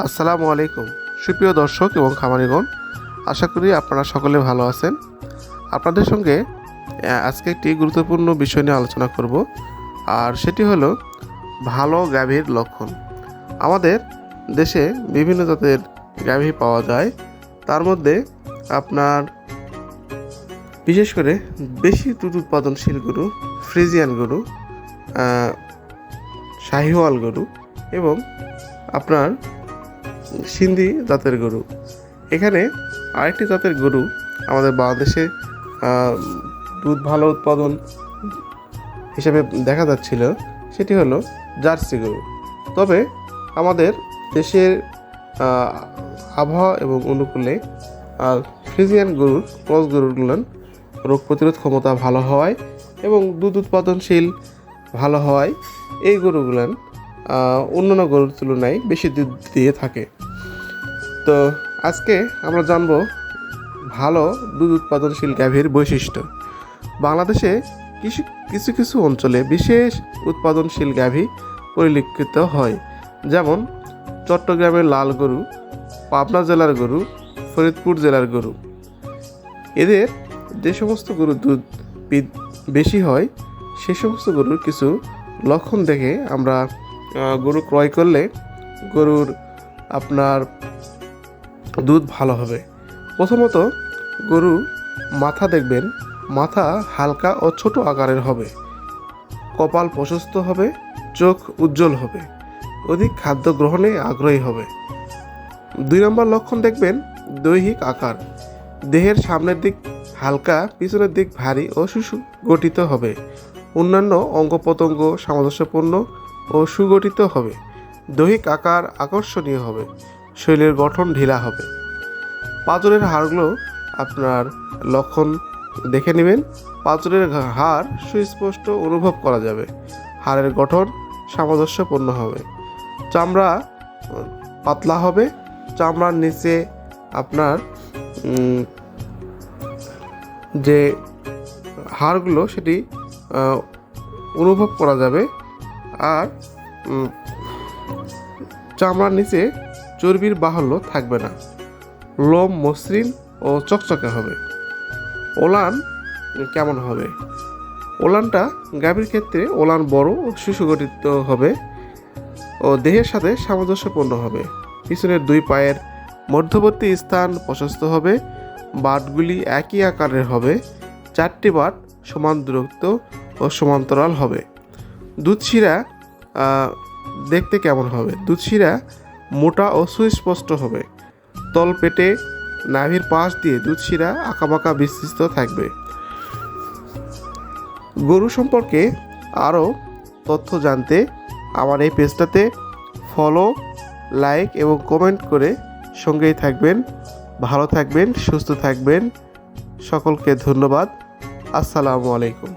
আসসালামু আলাইকুম সুপ্রিয় দর্শক এবং খামারিগণ, আশা করি আপনারা সকলে ভালো আছেন। আপনাদের সঙ্গে আজকে একটি গুরুত্বপূর্ণ বিষয় নিয়ে আলোচনা করব, আর সেটি হলো ভালো গাভীর লক্ষণ। আমাদের দেশে বিভিন্ন জাতের গাভী পাওয়া যায়, তার মধ্যে আপনার বিশেষ করে বেশি দুধ উৎপাদনশীল গরু ফ্রিজিয়ান গরু, শাহিওয়াল গরু এবং আপনার সিন্ধি জাতের গরু। এখানে আরেকটি জাতের গরু আমাদের বাংলাদেশে দুধ ভালো উৎপাদন হিসেবে দেখা যাচ্ছিল, সেটি হলো জার্সি গরু। তবে আমাদের দেশের আবহাওয়া এবং অনুকূলে ফ্রিজিয়ান গরুর ক্রস গরুগুলোর রোগ প্রতিরোধ ক্ষমতা ভালো হওয়ায় এবং দুধ উৎপাদনশীল ভালো হওয়ায় এই গরুগুলান অন্যান্য গরুর তুলনায় বেশি দুধ দিয়ে থাকে। তো আজকে আমরা জানব ভালো দুধ উৎপাদনশীল গাভীর বৈশিষ্ট্য। বাংলাদেশে কিছু কিছু অঞ্চলে বিশেষ উৎপাদনশীল গাভী পরিলক্ষিত হয়, যেমন চট্টগ্রামের লাল গরু, পাবনা জেলার গরু, ফরিদপুর জেলার গরু। এদের যে সমস্ত গরুর দুধ বেশি হয় সে সমস্ত গরুর কিছু লক্ষণ দেখে আমরা গরু ক্রয় করলে গরুর আপনার দুধ ভালো হবে। প্রথমত গরু মাথা দেখবেন, মাথা হালকা ও ছোট আকারের হবে, কপাল প্রশস্ত হবে, চোখ উজ্জ্বল হবে, অধিক খাদ্য গ্রহণে আগ্রহী হবে। 2 নম্বর লক্ষণ দেখবেন দৈহিক আকার, দেহের সামনের দিক হালকা, পিছনের দিক ভারী ও সুগঠিত হবে। অন্যান্য অঙ্গ প্রত্যঙ্গ সামঞ্জস্যপূর্ণ ও সুগঠিত হবে। দৈহিক আকার আকর্ষণীয় হবে, শরীরের গঠন ঢিলা হবে। পাঁজরের হাড়গুলো আপনার লক্ষণ দেখে নেবেন। পাঁজরের হাড় সুস্পষ্ট অনুভব করা যাবে, হাড়ের গঠন সামঞ্জস্যপূর্ণ হবে। চামড়া পাতলা হবে, চামড়ার নিচে আপনার যে হাড়গুলো সেটি অনুভব করা যাবে, আর চামড়ার নিচে চর্বির বাহুল্য থাকবে না। লোম মসৃণ ও চকচকে হবে। ওলান কেমন হবে? ওলানটা গাভীর ক্ষেত্রে ওলান বড় ও সুগঠিত হবে ও দেহের সাথে সামঞ্জস্যপূর্ণ হবে। পিছনের 2 পায়ের মধ্যবর্তী স্থান প্রশস্ত হবে। বাটগুলি একই আকারের হবে। 4টি বাট সমান দূরত্ব ও সমান্তরাল হবে। দুধশিরা দেখতে কেমন হবে? দুধশিরা মোটা ও সুস্পষ্ট হবে। তল পেটে নাভির পাশ দিয়ে দুধশিরা আঁকাবাঁকা বিস্তৃত থাকবে। গরু সম্পর্কে আরও তথ্য জানতে আমার এই পেজটাতে ফলো, লাইক এবং কমেন্ট করে সঙ্গেই থাকবেন। ভালো থাকবেন, সুস্থ থাকবেন। সকলকে ধন্যবাদ। আসসালামু আলাইকুম।